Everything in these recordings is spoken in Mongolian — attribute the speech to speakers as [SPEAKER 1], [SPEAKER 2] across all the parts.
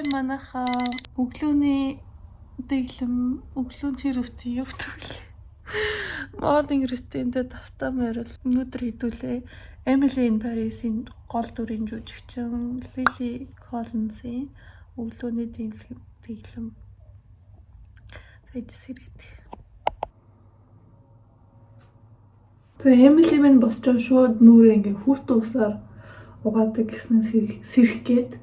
[SPEAKER 1] Хай манайха өглөөний дэглэм өглөөний рутин юу гэдэг вэ? Morning routine-д давтаа морил өнөөдөр хэдүүлээ. Emily in Paris-ийн гол дүрийн жүжигчин Lily Collins-ийн өглөөний дэглэм сэжсэрэд. Тэгээ Emily минь босч шууд нүрээ ингээ хүүтэн усаар угаадаг гэсэн сэрх гээд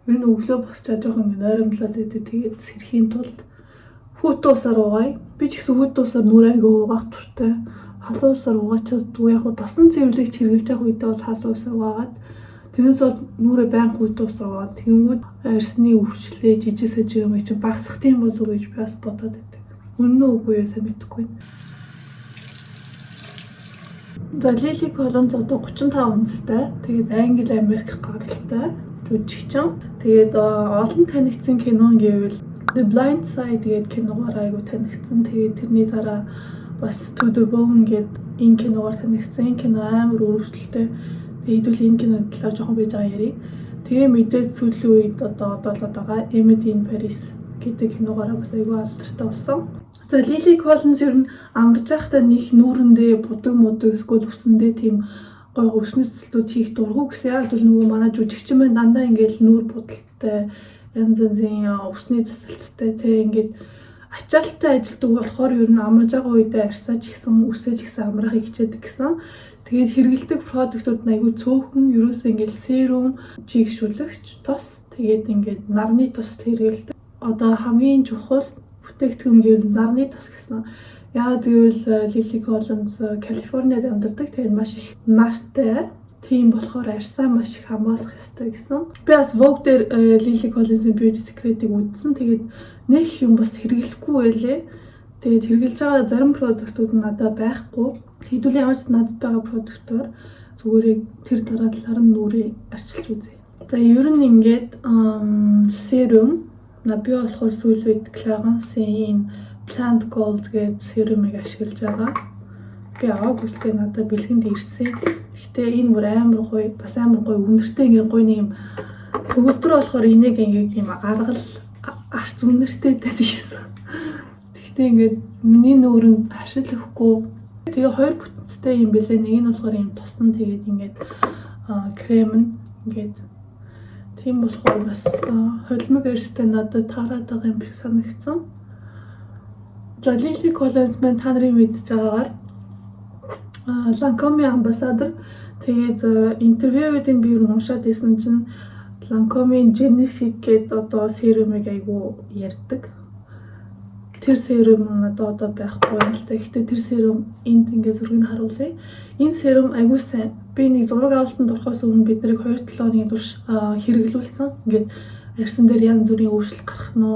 [SPEAKER 1] ер нь өглөө босчаа жоохон нойромлоод байдаг. Тэгээд сэрхийн тулд хүүтэн усаар угаая. Би ч гэсэн хүүтэн усаар нүрээ ингээ угаах туртай. Халуун усаар угаачаад яг тосон цэвэрлэгч хэрглэж явах үедээ бол халуун усаар угаагаад тэрнээс бол нүрээ байн хүүтэн усаар угаад тэгэнгүүт арсны өвчлөө жижиг сажиг юм чи багасах тийм болов уу гэж би бас бодоод байдаг. Үнэн үү үгүй юу сайн мэдэхгүй. За Lily Collins одоо 35 настай. Тэгээд Англи Америк гаралтай жүжигчин. Тэгээд олон танигдсан кино гэвэл The Blind Side гэдэг киногоор айгу танигдсан. Тэгээд тэрний дараа бас To the Bone гэдэг энэ киногоор танигдсан. Энэ кино амар өрөвдөлттэй. Тэгээд хэдүүл энэ киноны талаар жоохон байж байгаа ярий. Тэгээ мэдээд сүүлийн үед одоо болоод байгаа Emily in Paris гэдэг киногоор бас айгу алдартай болсон. За Lily Collins ер нь амарч байхдаа нэг нүүрэндээ будаг мудаг эсвэл үсэндээ тийм гой өвсний цэцлүүд хийх дургу гэсэн. Яг л нөгөө манай жүжигчин маань дандаа ингээл нүүр будалтай янз янзын өвсний цэцэлттэй тэг ингээд ачаалттай ажилтдаг болохоор ер нь амарж байгаа үедээ арьсаач гэсэн үсэж гэсэн амраахыг хичээдэг гэсэн. Тэгээд хэрэгэлдэг продуктууд нь айгүй цөөхөн ерөөсөө ингээл серум, жигшүүлэгч, тос тэгээд ингээд нарны тос хэрэгэлдэг. Одоо хамгийн чухал бүтээгдэхүүн гэвэл нарны тос гэсэн. Яагаад гэвэл Lily Collins Калифорниад амьдардаг. Тэгээд маш их нартай. Тийм болохоор арьсаа маш их хамгаалах ёстой гэсэн. Би бас Vogue дээр Lily Collins-ийн Beauty Secret-ийг үзсэн. Тэгээд нэг юм бас хэрэглэхгүй байлээ. Тэгээд хэрэглэж байгаа зарим продуктууд нь надад байхгүй. Хэдүүл ямар ч надад байгаа продуктоор зүгээр тэр талаар нь нүрээ арчилж үзье. За ер нь ингээд серум би болохоор сүүл үед Clarins-ийн Plant Gold гэдэг серумыг ашиглаж байгаа. Би аваагүй л надад бэлгэнд ирсэн. Гэхдээ энэ бүр амар гоё, бас амар гоё үнэртэй ингээ гоё нэг юм төгөлдөр болохоор энийг ингээ юм аргал арц үнэртэй байсан. Гэхдээ ингээ миний нүүрэнд ашиглахгүй. Тэгээ хоёр бүтцтэй юм бэлээ. Нэг нь болохоор юм тосон тэгээд ингээд крем нь ингээд тийм болохоор бас холимог арьстай надад таарад байгаа юм шиг санагдсан. За Lily Collins маань та нарын мэдж байгаагаар Lancome амбассадор. Тэгээд интервьюудын би уншаад байсан чинь Lancome Genifique гэдэг одоо серумыг айгу ярьдаг. Тэр серум надад одоо байхгүй юм л та. Гэхдээ тэр серум энд ингээ зургийг харуулъя. Энэ серум айгу сайн. Би нэг зураг авалтанд орохоос өмнө бид нарыг 2-7 хоногийн турш хэрэглүүлсэн. Ингээд арьсан дээр янз бүрийн өөрчлөлт гарах нь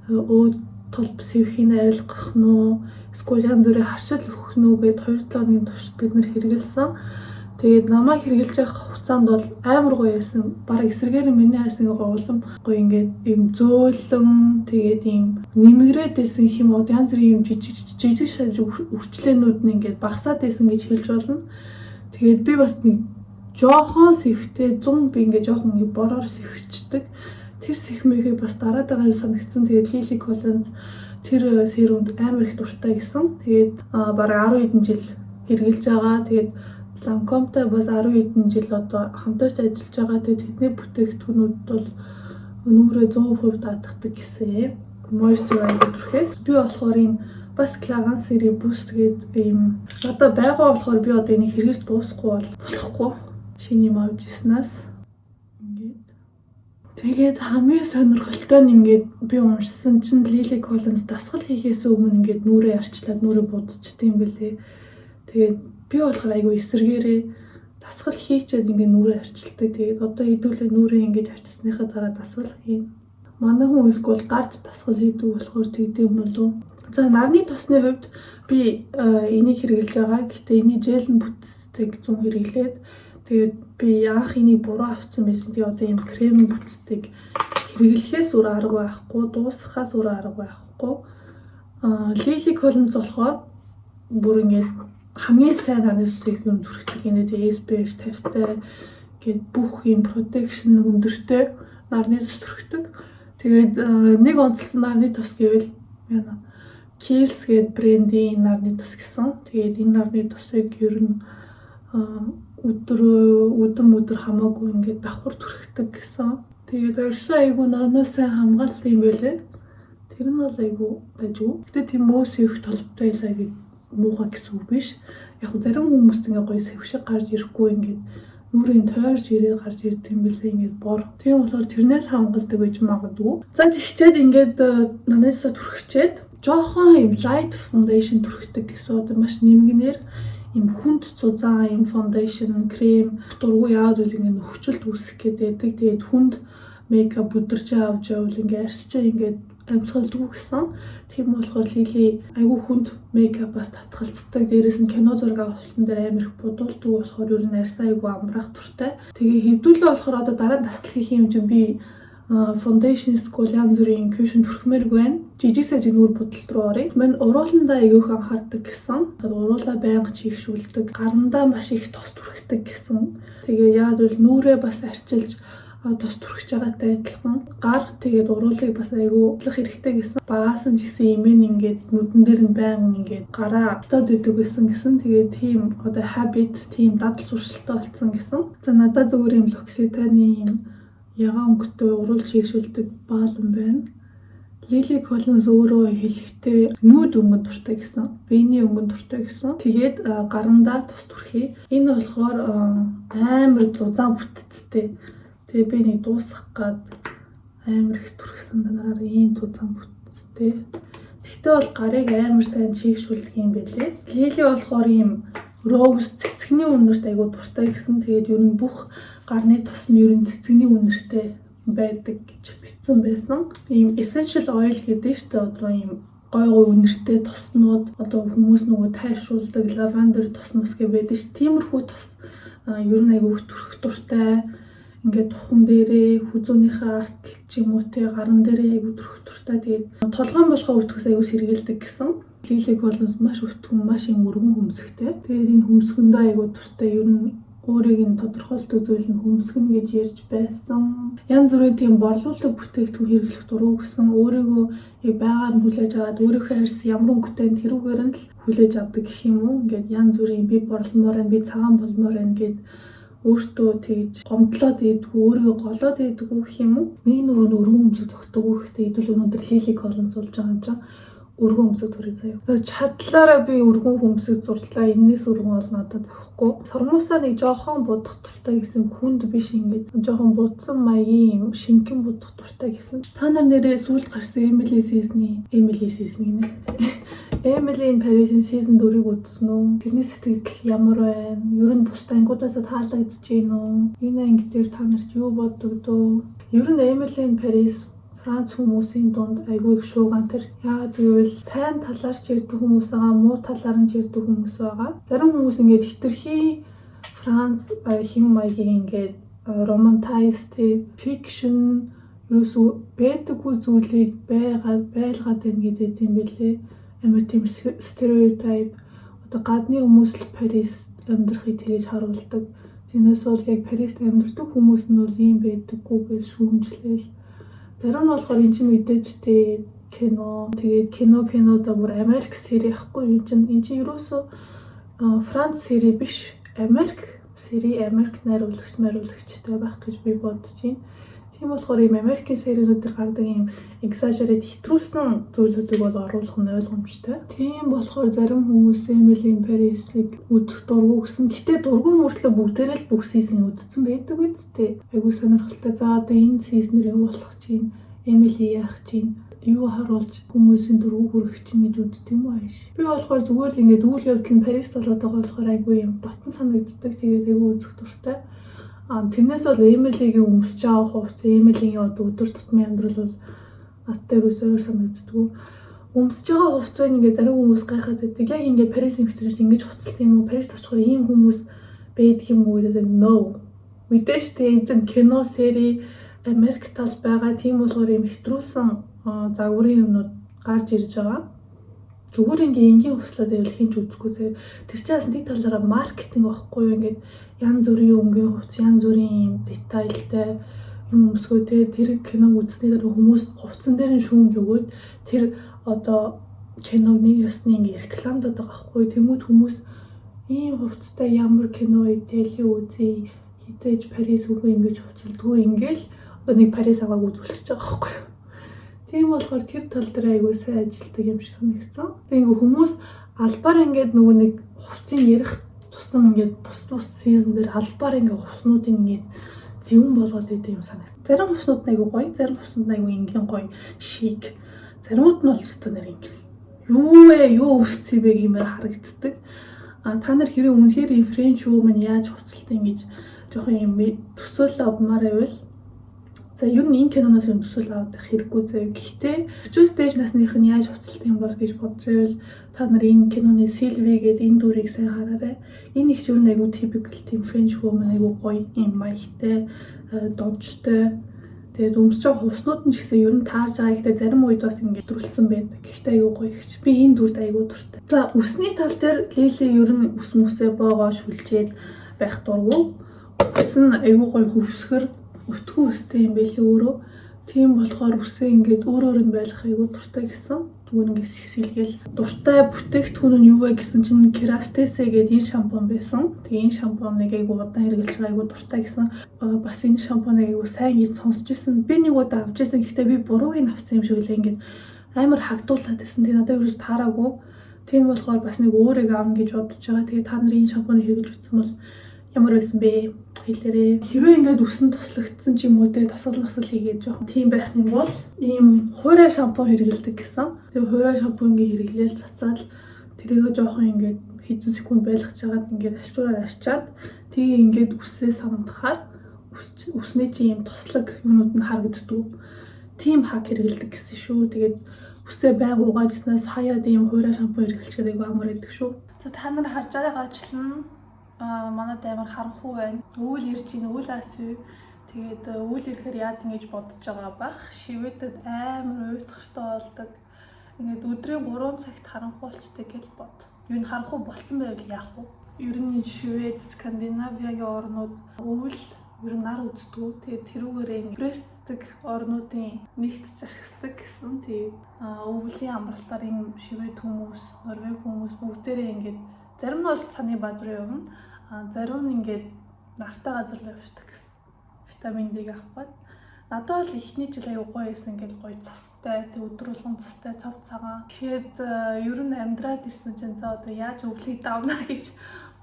[SPEAKER 1] өөд толб сэвхийн арилгах нь эсвэл янз бүрийн харшил өгөх нь гээд 2-7 хоногийн турш бид нар хэрэглэсэн. Тэгээд намайг хэрэглэж явах хугацаанд бол амар гоё байсан. Бараг эсрэгээр миний арьсны улам гоё ингээд юм зөөлөн тэгээд юм нэмгрээд байсан юм уу янз бүрийн юм жижиг шажиг үрчлээнүүд нь ингээд багасаад байсан гэж хэлж болно. Тэгээд би бас нэг жоохон сэвтэй 100 би ингээд жоохон бороор сэвчдэг. Тэр сэхмэхийг бас дараад байгаа санагдсан. Тэгээд Lily Collins тэр серумд амар их дуртай гэсэн. Тэгээд бараг 10 хэдэн жил хэрэглэж байгаа. Тэгээд Lancome-тай бас 10 хэдэн жил одоо хамтарч ажиллаж байгаа. Тэгээд тэдний бүтээгдэхүүнүүд бол нүрээ 100% даатгадаг гэсэн. Moisturizer түрхээд би болохоор энэ бас Clarins-ийн Boost гэдэг юм одоо байгаа болохоор би одоо энийг хэрэглэж дуусахгүй болохгүй. Шиний юм авч ирснаас ингээд тэгээд хамгийн сонирхолтой нь ингээд би уншсан чинь Lily Collins дасгал хийхээс өмнө ингээд нүрээ арчлаад нүрээ будчихд юм бэлээ. Тэгээд би болохоор айгүй эсэргээрээ дасгал хийчихэд ингээд нүрээ арчилдаг. Тэгээд одоо хэдүүлээ нүрээ ингээд арчсныхаа дараа дасгал хийн. Манай хүн эсвэл гарч дасгал хийдэг болохоор тэгдэв юм болов. За нарны тосны хувьд би энийг хэрэглэж байгаа. Гэхдээ эний жел нь бүтцтэйг 100 хэрэглээд тэгээд би яах энийг буруу авсан байсан. Тэгээд одоо ийм крем бүтцтэйг хэрэглэхээс өөр арга байхгүй, дуусгахаас өөр арга байхгүй. Lily Collins болохоор бүр ингээд хамгийн сайн нарны тосыг юм зүрхдэг. Энэ SPF 50-тай гээд бүх юм protection өндөртэй нарны тос зүрхдэг. Тэгээд нэг онцлсан нарны тос гэвэл яна Kiehl's гээд брендийн нарны тос гэсэн. Тэгээд энэ нарны тосыг ер нь өдөр хамаагүй ингээд давхар түрхдэг гэсэн. Тэгээд орьсон айгу нарнаас хамгаалт юм байлээ. Тэр нь бол айгу дайггүй. Гэтэ тийм мөөс их толботой байлаа гэж муухай гэсэн үг биш. Яг зарим хүмүүст ингээ гоё сэвшиг гарч ирэхгүй ингээд нүрийн тойрж ирээд гарч ирдэг юм билээ ингээд бор. Тийм болохоор тэрнээс хамгаалдаг гэж магадгүй. За тэгчээд ингээд нанаасаа түрхчээд жоохон юм light foundation түрхдэг гэсэн одоо маш нэмгэнээр юм хүнд цузаан юм foundation крем дургу яавал ингээд нөхцөлд үүсэх гэдэг. Тэгээд хүнд мейкап өдөрч авч явал ингээд арсчаа ингээд амьсгалдгүй гэсэн. Тийм болохоор Лили айгүй хүнд мейкапаас татгалцдаг. Дээрээс нь кино зураг авалтан дээр амар их будуулдаг болохоор ер нь арьсаа айгүй амрах туртай. Тэгээ хэдүүлээ болохоор одоо дараа нь тасгал хийх юм чинь би foundation school янз бүрийн cushion түрхмээргүй байна. Жижиг сажиг нүур будалд руу оръё. Мань урууландаа айгүйх анхаардаг гэсэн. Тэгээд уруулаа байнга чийгшүүлдэг. Гарандаа маш их тос түрхдэг гэсэн. Тэгээ яад бол нүрээ бас арчилж тос түрхэж байгаатай адилхан. Гар тэгээд уруулыг бас айгүй удлах хэрэгтэй гэсэн. Багаас нь ч гэсэн имэн ингээд нүдэн дээр нь байнга ингээд гараа стод идэг гэсэн. Тэгээд тийм одоо habit, тийм дадал зуршилтай болсон гэсэн. За надад зүгээр юм L'Occitane юм ягаан өнгөтэй уруул чийгшүүлдэг баалан байна. Lily Collins өөрөө хэлэхдээ нүүд өнгөн дуртай гэсэн. Биений өнгөн дуртай гэсэн. Тэгээд гарандаа тус түрхий. Энэ болохоор амар зузаан бүтцтэй. Тэгээ би нэг дуусгах гад амар их түрхсэн данараар ийм зузаан бүтцтэй. Тэгтээ бол гарыг амар сайн чийгшүүлдэг юм байлээ. Lily болохоор ийм rose цэцэгний үнэрт айгуу дуртай гэсэн. Тэгээд ер нь бүх гарны тос нь ер нь цэцэгний үнэртэй байдаг гэж бичсэн байсан. Ийм essential oil гэдэг чинь одоо ийм гой үнэртэй тоснууд одоо хүмүүс нөгөө тайшруулдаг lavender тосноос гэ байдаг ш. Тиймэрхүү тос ер нь айгуу түрхэх дуртай. Ингээд тухам дээрээ хүзүүнийхээ артал ч юм уу те гаран дээрээ айгуу түрхэх дуртай. Тэгээд толгоон болохоо өвтгөөс айгуу сэргийлдэг гэсэн. Lily Collins маш өвтгөн, маш юм өргөн хөмсгтэй. Тэгээд энэ хөмсгөндөө айгуу дуртай. Ер нь өөрийг нь тодорхойлдог зүйл нь хөмсгөн гэж ярьж байсан. Янз бүрийн тийм борлуулалтыг бүтээгдэхүүн хэрэглэх дуруу гэсэн. Өөрийгөө байгаар нь хүлээж аваад өөрийнхөө арьс ямар өнгөтэй тэрүүгээр нь л хүлээж авдаг гэх юм уу. Ингээд янз бүрийн би борломоор байна, би цагаан болмоор байна гэд өөртөө тэгж гомдлоод идэггүй, өөрийгөө голоод идэггүй гэх юм уу. Миний нөрөө өргөн хөмсөг зогтдоггүй гэхдээ хэдүүл өнөөдөр Lily Collins болж байгаа юм чинь өргөн хөмсөг төрөй заяа. Чадлаараа би өргөн хөмсөг зурлаа. Энээс өргөн бол надад зовхгүй. Сормуусаа нэг жоохон будах дуртай гэсэн. Хүнд биш ингээд жоохон будсан маягийн юм шингэн будах дуртай гэсэн. Та нар нэрээ сүүлд гарсан Emily Season гинэ. Emily in Paris-ийн season 4-ыг үзсэн үү? Тэрний сэтгэл ямар байна? Ер нь бусдаа ангиудаасаа таалагдж гин үү? Энэ анги дээр та нарт юу бодогдов? Ер нь Emily in Paris Франц хүмүүсийн дунд айгүй их шуугантар. Яагаад гэвэл сайн талаар ч ярьдаг хүмүүс байгаа, муу талаар нь ч ярьдаг хүмүүс байгаа. Зарим хүмүүс ингээд хитрхи Франц хэм маягийн ингээд романтизed fiction ерөөсөө байдаггүй зүйлийг байлгаад байна гэдэг юм билээ. Амар тийм стереотип. Одоо гадны хүмүүс л Парис амьдрахыг тэгэж харуулдаг. Тэрнээс бол яг Парист амьдрдаг хүмүүс нь бол ийм байдаггүй гэж шүүмжлээл. Зарим нь болохоор эн чинь мэдээжтэй кино. Тэгээд кинодоо бүр Америк сери ахгүй юм чинь. Эн чинь ерөөсөө Франц сери биш. Америк сери, Америк найруулагчтай байх гэж би бодож байна. Тийм болохоор ийм Америкийн сериудаар гардаг ийм exaggerate хэтрүүлсэн зүйлүүдийг бол оруулах нь ойлгомжтой. Тийм болохоор зарим хүмүүс Emily in Paris-ыг үзэх дургу гэсэн. Гэтэ дургу мөртлөө бүгдээрээ л бүх season үзсэн байдаг үсттэй. Айгуу сонирхолтой. За одоо энэ season-ээр юу болох чинь, Emily яах чинь, юу харуулж хүмүүсийн дургу хүрэх чинь гэж үздэг юм ааш. Би болохоор зүгээр л ингээд үйл явдал нь Парист болоод байгаа болохоор айгуу юм дотн санагддаг. Тэгээд айгуу үзэх дуртай. Тэрнээс бол Эмилигийн өмсч байгаа хувцас, Эмилигийн одоо өдөр тутмын амьдрал бол надтай юусоор санагддаггүй. Өмсч байгаа хувцсыг ингээ зарим хүмүүс гайхаад байдаг. Яг ингээ Парис эмэгтэйчүүд ингэж хуцалт юм уу? Парист очихоор ийм хүмүүс байдаг юм уу гэдэг no. Мэдээж тийм энэ кино, сери, Америк тал байгаа. Тийм болохоор юм хэтрүүлсэн загварын юмнууд гарч ирж байгаа. Зүгээр ингээ энгийн хувцлаад байвал хинч үзэхгүй заяа. Тэр чинь нэг талаараа маркетинг байхгүй юу? Ингээд янз бүрийн өнгийн хувцас, янз бүрийн юм детайлтай юм өмсгөө тэр киног үзсний дараа хүмүүс хувцсан дээр нь шүүмж өгөөд тэр одоо киног нэг ёсны ингээ рекламдаад байгаа байхгүй. Тэмүүд хүмүүс ийм хувцтай ямар кино идэл үзье хизээж Парис үгүй ингэж хувцалдгүй ингээл одоо нэг Парис аваад үзүүлчихэж байгаа байхгүй. Тийм болохоор тэр тал дээр айгүй сайн ажилтдаг юм шиг санагдсан. Тэгээ хүмүүс албаар ингээд нөгөө нэг хувцсыг ярих тусам ингээд бус сизон дээр албаар ингээд хувцнуудыг ингээд зөвөн болгоод идэв юм санагд. Зарим хувцнууд айгүй гоё, зарим хувцнууд айгүй ингийн гоё, шик. Заримуд нь бол өстө нэр ингээл юу өвсцээ бэ гэмээр харагддаг. Та нар хэрэг үнэхээр French woman яаж хувцалтай ингэж жоохон юм төсөөлөл авмаар байвал за ер нь энэ киноноос юм төсөөлөл авах хэрэггүй заяа. Гэхдээ 40 стэйж насных нь яаж хувцалтай юм бол гэж бодож байвал та нар энэ киноны Sylvie гэдэг энэ дүрийг сайн хараарай. Энэ их зөв айгу typical тийм French woman айгу гоё юм маягтай, дончтой. Тэгээд өмсөж байгаа хувцнууд нь ч гэсэн ер нь таарж байгаа. Гэхдээ зарим үед бас ингэ дөрвөлдсөн байдаг. Гэхдээ айгу гоё ихч. Би энэ дүрд айгу дуртай. За үсний тал дээр Lily ер нь үс мүсээ боогоо шүлжээд байх дургу. Үс нь айгу гоё хөвсгөр өтгөө үстэй юм байлээ өөрөө. Тийм болохоор үсээ ингээд өөрөөр нь байх айгу дуртай гэсэн. Зүгээр ингээд сэлгээл дуртай бүтээгдэхүүн нь юу вэ гэсэн чинь Kerastase гэдэг энэ шампунь байсан. Тэгээ энэ шампуныг айгу удаан хэрэглэж байгаа айгу дуртай гэсэн. Бас энэ шампуныг айгу сайн хийж сонсч ирсэн. Би нэг удаа авч ирсэн. Гэхдээ би бурууг нь авсан юм шиг лээ ингээд амар хагдуулаад байсан. Тэгээ надад ерөөс таараагүй. Тийм болохоор бас нэг өөрийг аавна гэж бодож байгаа. Тэгээ та нарын энэ шампуныг хэрэглэж үзсэн бол ямар байсан бэ? Хэлээрээ. Хэрвээ ингээд үсэн тослогдсон ч юм уу те тасгал хийгээд жоохон тийм байх юм бол ийм хуурай шампунь хэрэглэдэг гэсэн. Тэгээ хуурай шампуньыг хэрэглээл цацаал тэрийгээ жоохон ингээд хэдэн секунд байлгаж чагаад ингээд альчуураар арчаад тэгээ ингээд үсээ самдахаар үсний чинь ийм тослог юмнууд нь харагддаг. Тийм хаг хэрэглэдэг гэсэн шүү. Тэгээд үсээ байнга угаажснаас хаяад ийм хуурай шампунь хэрэглэчихэд айгүй амар байдаг шүү. За та нар харж байгаачлан манад амар харанхуй байна. Өвөл ирж ийн, өвөл асуу. Тэгээд өвөл ирэхээр яад ингэж бодож байгаа бах. Шивэдэд амар уйтгартай болдог. Ингээд өдрийн 3 цагт харанхуй болчтой гэж бод. Юу н харанхуй болцсон байвал яах вэ? Ер нь Швед, Скандинавиагийн орнууд өвөл ер нь нар үздэг. Тэгээд тэрүүгээрээ престдэг орнуудын нэгт захисдаг гэсэн. Тэгээд өвлийн амралтаар энэ Швед хүмүүс, Норвеги хүмүүс бүгдээрээ ингээд зарим нь бол цаны базар явна. Зарим нь ингээд нартай газар руу явдаг гэсэн. Витамин D-г авах гээд. Надад бол эхний жил аягүй гоё байсан. Ингээд гоё цастай, тэг өдөр болгон цастай, цав цагаан. Тэгэхэд ер нь амьдраад ирсэн чинь за одоо яаж өвлийг давна гэж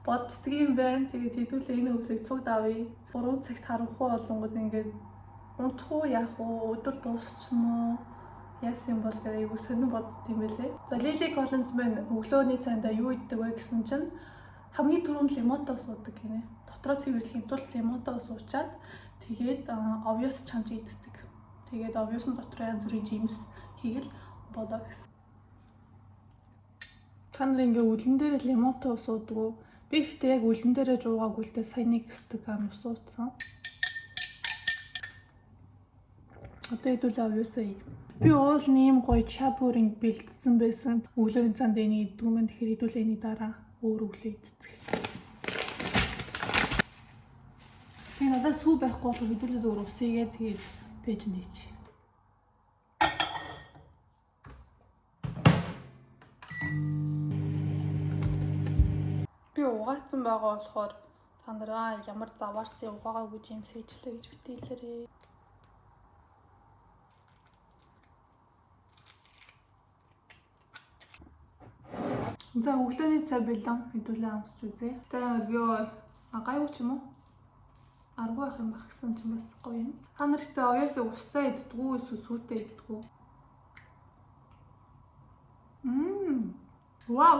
[SPEAKER 1] боддөг юм байна. Тэгээд хэдүүлээ энэ өвлийг цуг давъя. 3 цагт харанхуй болонгод ингээд унтах уу яах уу, өдөр дуусчихна уу? Яасан юм бол гэдэг айгу сонир бодд юм байлээ. За Lily Collins байна. Өглөөний цайндаа юу иддэг вэ гэсэн чинь хамгийн түрүүнд лимонтой ус уудаг гинэ. Дотроо цэвэрлэхийн тулд лимонтой ус уучаад тэгээд овёс чанж иддэг. Тэгээд овёсны дотор янз бүрийн жимс хийгээл болоо гэсэн. Та нар ингээ үлэн дээр лимонтой ус уудаг уу? Би ихтэй яг үлэн дээрээ жуугаагүй л дээ сая нэг стакан ус ууцсан. Одоо хэдүүлээ овёсоо ий. Би уул нэм гоё чабүринг бэлдсэн байсан. Өглөөний цанд энийг иддэг юм. Тэгэхээр хэдүүлээ эний дараа өөр өглөө идцэх. Тэгээ надад сүү байхгүй болохоор хэдүүлээ зөвөр усыгээ тэгээд пэйж нээч. Би угаацсан байгаа болохоор та нараа ямар заваарсан угаагаагүй жимс хийжлээ гэж битээлээрээ. За өглөөний цай бэлэн хэдүүлээ амсч үзье. Тэ би гайгүй ч юм уу? Аргүй ах юм баг гэсэн ч бас гоё юм. Та нарт оёосоо устай иддэг үү эсвэл сүйтэй иддэг үү? Вау.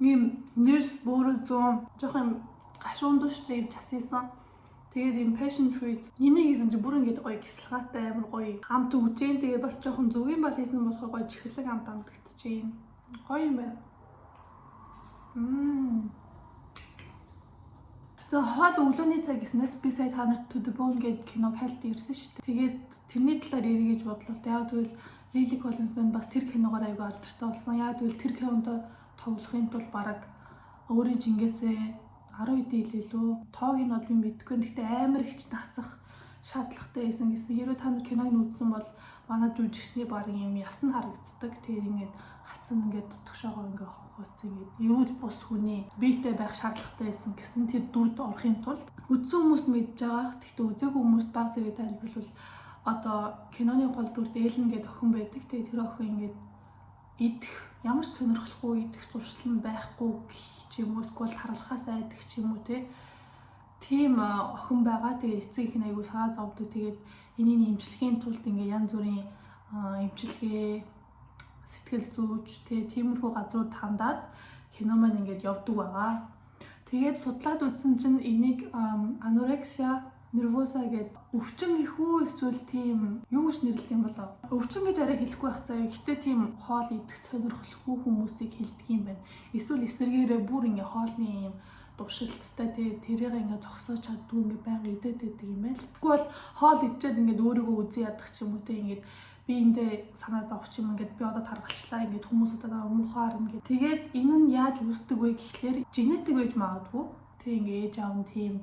[SPEAKER 1] Ийм нэрс бүрэн зүүн жоохон гашуун душтай юм часийсан. Тэгээд ийм passion fruit энийг хийсэн чи бүр ингэж гоё кислгаатай амар гоё амт үжээн. Тэгээд бас жоохон зүгийн бол хийсэн болохоор гоё чихлэг амт амтгдчихээн. Гоё юм байна. За хоол өглөөний цай гэснээс би сая та нарт To the Bone гэдэг киног хайлт ирсэн шүү дээ. Тэгээд тэрний талаар ярих гэж бодлоо. Яг тэгвэл Lily Collins байна бас тэр киногоор аягүй алдартай болсон. Яг тэгвэл тэр кинонд тоглохын тулд бараг өөрийн жингээсээ 10 хэд хэлээ лөө. Тоог нь бол би мэдэхгүй. Гэхдээ амар их ч насах шаардлагатай байсан гэсэн. Хэрвээ та нар киног үзсэн бол манай жүжигчний баг юм ясна харагддаг. Тэгээд ингээд хасан ингээд дотгошоогоор ингээд хооц ингээд ерөөл бус хүний биетэй байх шаардлагатай байсан гэсэн тэр дүрд орохын тулд үзсэн хүмүүс мэдж байгаа. Гэхдээ үзээгүй хүмүүс баг зэрэг тайлбарлавал одоо киноны гол дүрд Эллен гэдэг охин байдаг. Тэгээд тэр охин ингээд идэх ямар сонирхолгүй идэх зуршил нь байхгүй ч юм уу эсвэл харгалахаас айдаг ч юм уу тийм охин байгаа. Тэгээд эцэг их нь аягүй санаа зовдөг. Тэгээд энийг эмчлэхийн тулд ингээ янз бүрийн эмчилгээ, сэтгэл зүйч тиймэрхүү газрууд хандаад кино маань ингээд явдаг байгаа. Тэгээд судлаад үзсэн чинь энийг анорексия нервоса гэдэг өвчин гэхүү эсвэл тийм юу гэж нэрлэх юм болоо. Өвчин гэж арай хэлэхгүй байх цаа. Гэхдээ тийм хоол идэх сонирхолгүй хүмүүсийг хэлдэг юм байна. Эсвэл эсвэргээрээ бүр ингээ хоолны юм дуршилттай тэрийг ингээ зогсоож чаддгүй ингээ байнга идээд байдаг юм байна. Эсвэл хоол идчихэд ингээ өөрийгөө үзий ядах ч юм уу ингээд би эндээ санаа зовч юм ингээд би одоо таргалчлаа ингээд хүмүүс одоо муухаар ингээд тэгээд энэ нь яаж үүсдэг вэ гэхлээр генетик байж магадгүй. Тэг ингээ ээж аав нь тийм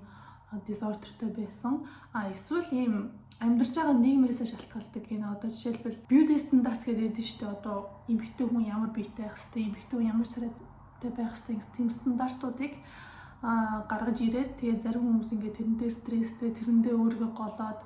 [SPEAKER 1] дисордертэй байсан. Эсвэл ийм амьдарч байгаа нийгмээс шалтгаалдаг гэнэ. Одоо жишээлбэл beauty standards гэдэг нь шүү дээ. Одоо эмэгтэй хүн ямар биетэй байх хэвээр, эмэгтэй хүн ямар сарайтай байх хэвээр тийм стандартуудыг гаргаж ирээд тэгээд зарим хүмүүс ингээд тэрэндээ стресстэй, тэрэндээ өөрийгөө голоод,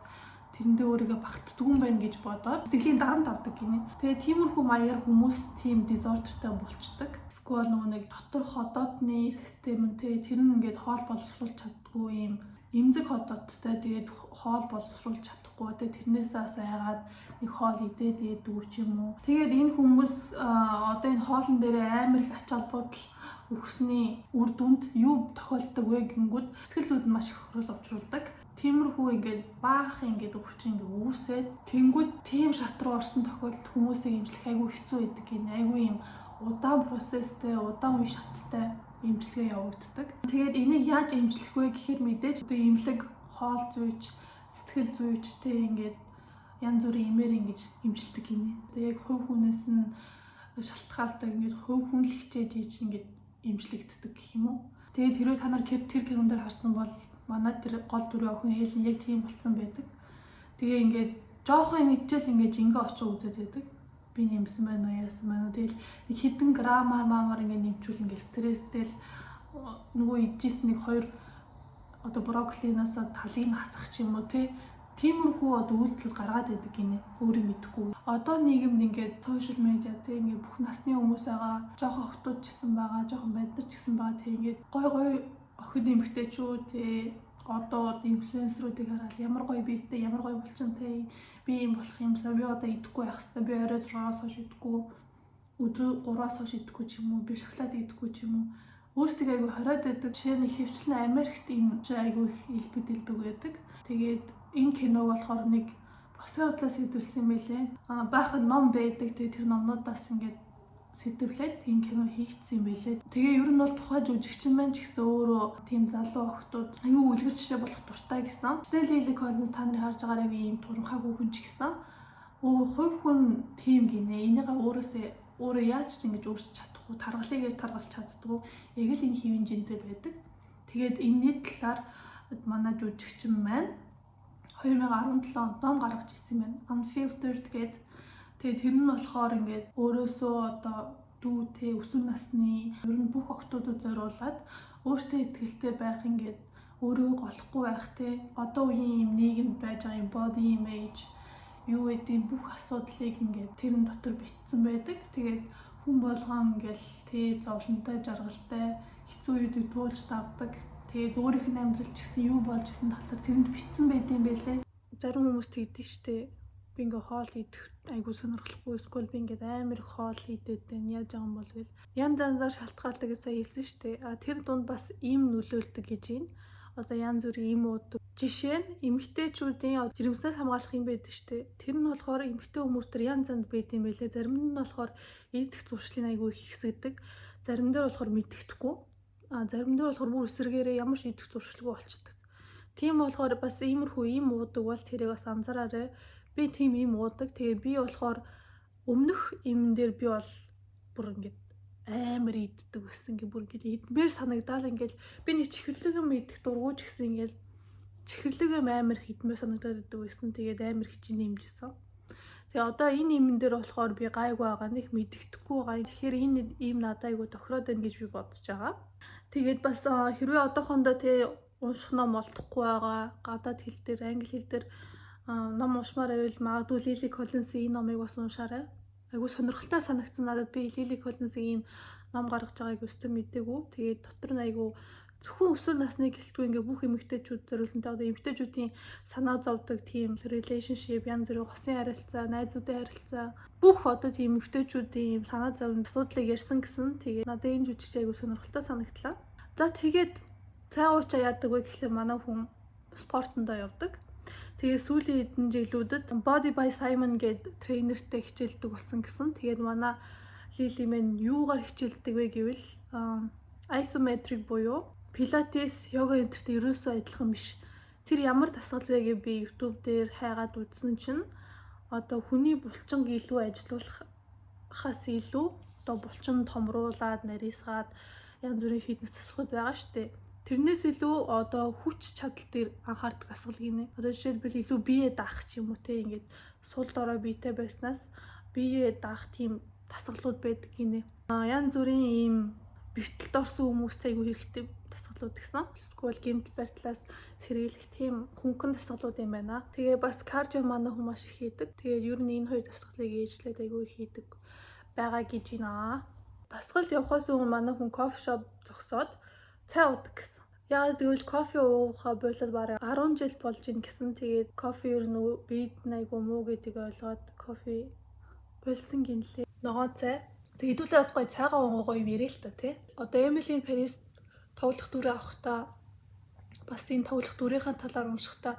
[SPEAKER 1] тэрэндээ өөрийгөө багтдаг юм байна гэж бодоод сэтгэлийн дарамт авдаг гинэ. Тэгээд тиймэрхүү маягаар хүмүүс тийм дисордертэй болчдөг. Эсвэл нэг дотор ходоодны систем нь тэр нь ингээд хоол боловсруулж чаддгүй юм эмзэг ходоодтай тэгээд хоол боловсруулж чадахгүй. Тэгээд тэрнээсээс айгаад нэг хоол идээд идэв ч юм уу. Тэгээд энэ хүмүүс одоо энэ хоолн дээр амар их ач холбогдол өгсөний үр дүнд юу тохиолддог вэ гингүүд сэтгэл зүйд маш их хөрөл учруулдаг. Тиймэрхүү ингээд баах ингээд өвчин ингээд үүсээд тэнгүүд тийм шат руу орсон тохиолдолд хүмүүсийг эмчлэх айгүй хэцүү байдаг гин. Айгүй юм удаан процесстэй, удаан үе шаттай эмчилгээ явагддаг. Тэгээд энийг яаж эмчлэх вэ гэхээр мэдээж одоо эмнэлэг, хоол зүйч, сэтгэл зүйчтэй ингээд янз бүрийн эмээр ингэж эмчилдэг гинэ. Тэгээд хувь хүнээс нь шалтгаалдаг ингээд хувь хүн л хичээж ийж ингээд эмчлэгддэг гэх юм уу. Тэгээд хэрвээ та нар тэр кинон дээр харсан бол манай тэр гол дүрийн охин Эллен яг тийм болсон байдаг. Тэгээ ингээд жоохон мэдчихэл ингээд жингээ очиж үзээд байдаг. Би нэмсэн байна уу, яасан байна уу. Тэгэл нэг хідэн грамаар ингээд нэмчүүл ингээд стресстэй л нөгөө идчихсэн нэг хоёр одоо брокколинаас талыг хасах ч юм уу тиймэрхүү одоо үйлдэл гаргаад байдаг гинэ. Өөрөө мэдэхгүй. Одоо нийгэмд ингээд сошиал медиа ингээд бүх насны хүмүүс байгаа, жоохон охтууд ч гэсэн байгаа, жоохон баднар ч гэсэн байгаа ингээд гой охид эмэгтэйчүүд одоо инфлюенсеруудыг хараад ямар гоё биетэй, ямар гоё булчинтай би юм болох юмсаа би одоо идэхгүй байх хэвээр би орой 6-аас хойш идэхгүй, өдөр 3-аас хойш идэхгүй ч юм уу, би шоколад идэхгүй ч юм уу. Өөрсдөө айгүй хориод байдаг. Жишээ нь хөвчлэн Америкт энэ айгүй их илбэг байдаг. Тэгээд энэ киног болохоор нэг босын худлаас хэдүүлсэн юм байлээ. Баахан ном байдаг. Тэгээд тэр номнуудаас ингээд сэтгэвлээд энэ кино хийгдсэн юм байлээ. Тэгээ ер нь бол тухайн жүжигчин маань ч гэсэн өөрөө тийм залуу охтууд аюу үлгэр жишээ болох дуртай гэсэн. Лили Коллинз та нарын харж байгаараа ийм туранхаагүй хүн ч гэсэн хувь хүн тийм гинэ. Энийгээ өөрөө яаж ч ингэж өөрчилж чадахгүй, таргалыг яаж таргалж чаддгүй. Яг л энэ хэвэн жинтэй байдаг. Тэгээд энэний талаар манай жүжигчин маань 2017 онд ном гаргаж ирсэн байна. Unfiltered гэдэг. Тэгээд тэр нь болохоор ингээд өөрөөсөө одоо дүү өсвөр насны ер нь бүх охтуудад зориулаад өөртөө ихтэй байх ингээд өөрийгөө голохгүй байх одоо үеийн юм нийгэмд байж байгаа юм body image юу гэдэг бүх асуудлыг ингээд тэрэн дотор битсэн байдаг. Тэгээд хүн болгон ингээл зовлонтой, жаргалтай хэцүү үедийг туулж давдаг. Тэгээд өөрийнх нь амьдрал ч гэсэн юу болж исэн талаар тэрэнд битсэн байд юм байлээ. Зарим хүмүүс тэгдэж штэ. Би ингээ хоол идэх айгу сонирхолтой эсвэл би ингээ амар хоол идээд байна яаж байгаа юм бол гэл янз янзаар шалтгаалдаг гэж хэлсэн штэ. Тэр дунд бас ийм нөлөөлдөг гэж байна. Одоо янз бүрийн им уудаг. Жишээ нь эмэгтэйчүүдийн жирэмснээс хамгаалах юм байдаг штэ. Тэр нь болохоор эмэгтэй хүмүүс төр янз янз байд юм байлээ. Зарим нь болохоор идэх зуршлын айгу их хэсэгдэг. Зарим дээр болохоор мэддэхгүй. Зарим дээр болохоор бүр эсэргээрээ ямар ч идэх зуршилгүй болчдөг. Тийм болохоор бас иймэрхүү им уудаг бол тэрийг бас анзаараарай. Би тийм им уудаг. Тэгээ би болохоор өмнөх им дээр би бол бүр ингээд амар иддэг гэсэн ингээ бүр ингээ идмээр санагдаад ингээл би нэг чихэрлэг юм идэх дургуйч гэсэн ингээл чихэрлэг юм амар идмээр санагдаад иддэг байсан. Тэгээд амар хичээн нэмжсэн. Тэгээ одоо энэ имэн дээр болохоор би гайгүй байгаа, нэг мэддэхгүй байгаа. Тэгэхээр энэ ийм надад айгүй тохироод байна гэж би бодож байгаа. Тэгээд бас хэрвээ одоохондоо унших ном олдохгүй байгаа, гадаад хэл дээр, англи хэл дээр ном уншмаар байвал магадгүй Лили Коллинсийн энэ номыг бас уншаарай. Айгүй сонирхолтой санагдсан надад. Би Лили Коллинсийн ийм ном гаргаж байгааг өстө мэдээгүй. Тэгээд дотор нь айгүй зөвхөн өсвөр насны гэлтгүй ингээ бүх эмэгтэйчүүд зориулсантай одоо эмэгтэйчүүдийн санаа зовдөг тийм relationship, янз бүрийн хосын харилцаа, найзуудын харилцаа бүх одоо тийм эмэгтэйчүүдийн санаа зовны асуудлыг ярьсан гэсэн. Тэгээд надад энэ жүжигч айгүй сонирхолтой санагдлаа. За тэгээд цай уучаа яадаг вэ гэхлээр манай хүн спортондоо явдаг. Тэгээ сүүлийн хэдэн жилүүдэд Body by Simon гэдэг тренертэй хичээлдэг болсон гэсэн. Тэгээд манай Лили мэн юугаар хичээлдэг вэ гэвэл isometric буюу Пилатес, йога энтертэй ерөөсөө адилхан биш. Тэр ямар дасгал вэ гэж би YouTube дээр хайгаад үзсэн чинь одоо хүний булчинг илүү ажиллуулахаас илүү одоо булчин томруулаад, нарийсгаад янз бүрийн фитнес дасгалууд байгаа шүү дээ. Тэрнээс илүү одоо хүч чадал дээр анхаардаг дасгал гинэ. Одоо жишээлбэл илүү бие даах ч юм уу те ингээд сул дорой биетэй байснаас бие даах тийм дасгалууд байдаг гинэ. Янз бүрийн ийм бэртэлд орсон хүмүүст айгүй хэрэгтэй дасгалууд гэсэн. Эсвэл гэмтэл байдлаас сэргийлэх тийм хөнгөн дасгалууд юм байна. Тэгээ бас кардио манай хүмүүс маш их хийдэг. Тэгээ ер нь энэ хоёр дасгалыг ээжлээд айгүй хийдэг байгаа гэж байна. Дасгалд явахаас өмнө манай хүн кофе шоп зогсоод цай уудаг гэсэн. Яагаад гэвэл кофе уухаа болоод бараг 10 жил болж ийн гэсэн. Тэгээд кофе ер нь биед айгүй муу гэдгийг ойлгоод кофе болсон гинлээ. Ногоон цай хэдүүлээ бас гоё цайгаа уугаа юм ярил л та тий. Одоо Эмили Парис тоглох дүрээ авахтаа бас энэ тоглох дүрийнхээ талаар уншихтаа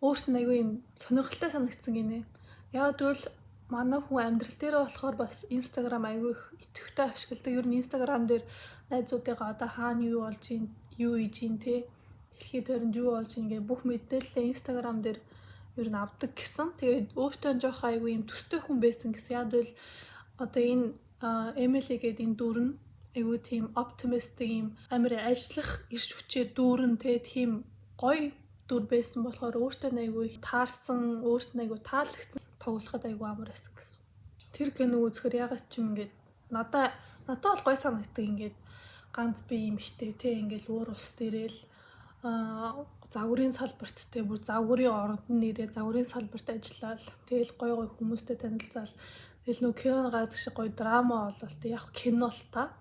[SPEAKER 1] өөрт нь айгүй юм сонирхолтой санагдсан гинэ. Яг тэгвэл манай хүн амьдрал дээр болохоор бас Instagram айгүй их идэвхтэй ашигладаг. Ер нь Instagram дээр найзуудыгаа одоо хаана юу болж ийн, юу хийж ийн тий. Дэлхийд тойронд юу болж ийн гэх бүх мэдээлэлээ Instagram дээр ер нь авдаг гэсэн. Тэгээд өөртөө жоох айгүй юм төстэй хүн байсан гэсэн. Яг тэгвэл одоо энэ Эмили гэдэг энэ дүр нь айгүй тийм оптимистик юм амар ажиллах эрч хүчээр дүүрэн тийм гоё дүр байсан болохоор өөртөө айгүй таарсан, өөртөө айгүй таалагдсан тоглоход айгүй амар байсан гэсэн. Тэр кино үзэхээр ягаад ч юм ингээд надад бол гоё санагддаг ингээд ганц би юм хтэй те ингээд уур ус дээрэл загварын салбарт те бүр загварын оронд нэрээ загварын салбарт ажиллаад тэгэл гоё хүмүүстэй танилцаал тэгэл нөө кино гардаг шиг гоё драма болол те яг кино л та.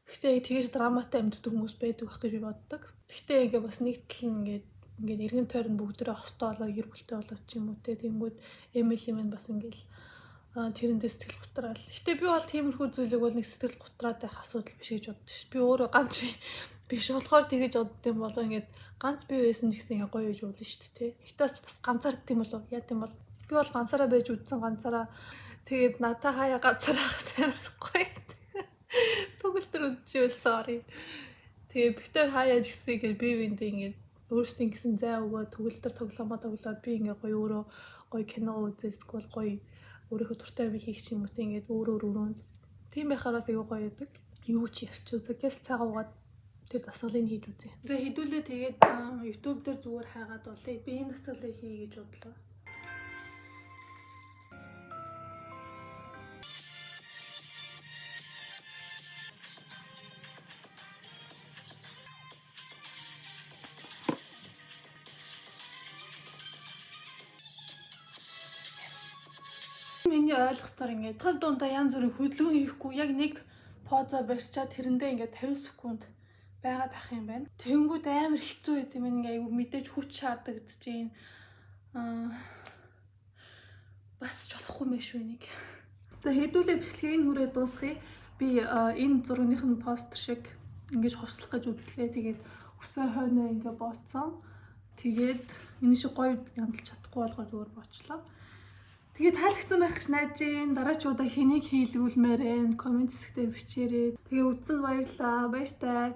[SPEAKER 1] Гэхдээ тэгж драматай амьддаг хүмүүс байдаг байх гэж би боддог. Гэхдээ ингээ бас нэг тал нь ингээд эргэн тойрон бүгдээ хостой болоо гэр бүлтэй болоод ч юм уу те тэнгүүд Эмили мэн бас ингээл тэрэндээ сэтгэл гутраал. Гэтэ би бол тиймэрхүү зүйлийг бол нэг сэтгэл гутраад байх асуудал биш гэж боддог ш. Би өөрөө ганц биш болохоор тэгэж бодд юм болоо ингээд ганц би байсан гэсэн гоё гэж болно шүү дээ. Гэтээс бас ганцаард тийм болов яа тийм бол би бол ганцаараа байж үдсэн ганцаараа тэгээд надаа хаяа ганцаараа амар гоё. Тоглолтор үдчихвэл sorry. Тэгээ битээр хаяа жигсэйгээр би биэндээ ингээд өөрсдийн гэсэн зай өгөө тоглолтор тоглоомоо тоглоод би ингээд гоё өөрөө гоё кино үзээсгүй гоё өөрийнхөө туртай би хийх юм уу те ингээд өөр өрөөнд тийм байхаараас аягүй гоё байдаг. Юу ч ярьч үзэгээс цагаа угаад тэр дасгалыг хийж үзье. Тэгээ хэдүүлээ тэгээд YouTube дээр зүгээр хайгаад болъё. Би энэ дасгалыг хий гэж бодлоо. Миний ойлгох ёстоор ингээд тал дундаа янз бүрийн хөдөлгөөн хийхгүй яг нэг позо барьчаад тэрэндээ ингээд 50 секунд байгаад ах юм байна. Тэнгүүд амар хэцүү байт юм ингээ айгу мэдээж хүч шаардагдчихээн. Бас ч болохгүй мэ шүү нэг. За хэдүүлээ бичлэгийг хүрээ дуусгая. Би энэ зургийнхын постэр шиг ингэж хувцлах гэж үзлээ. Тэгээд өсөө хойноо ингээ бооцсон. Тэгээд энэ шиг гоё янзлж чадахгүй болгоо зүгээр боочлоо. Тэгээд таалагдсан байх гэж найдаж байна. Дараачуудаа хэнийг хийлгүүлмээр вэ? Комент хэсгээр бичээрэй. Тэгээ үзсэн баярлалаа. Баяртай.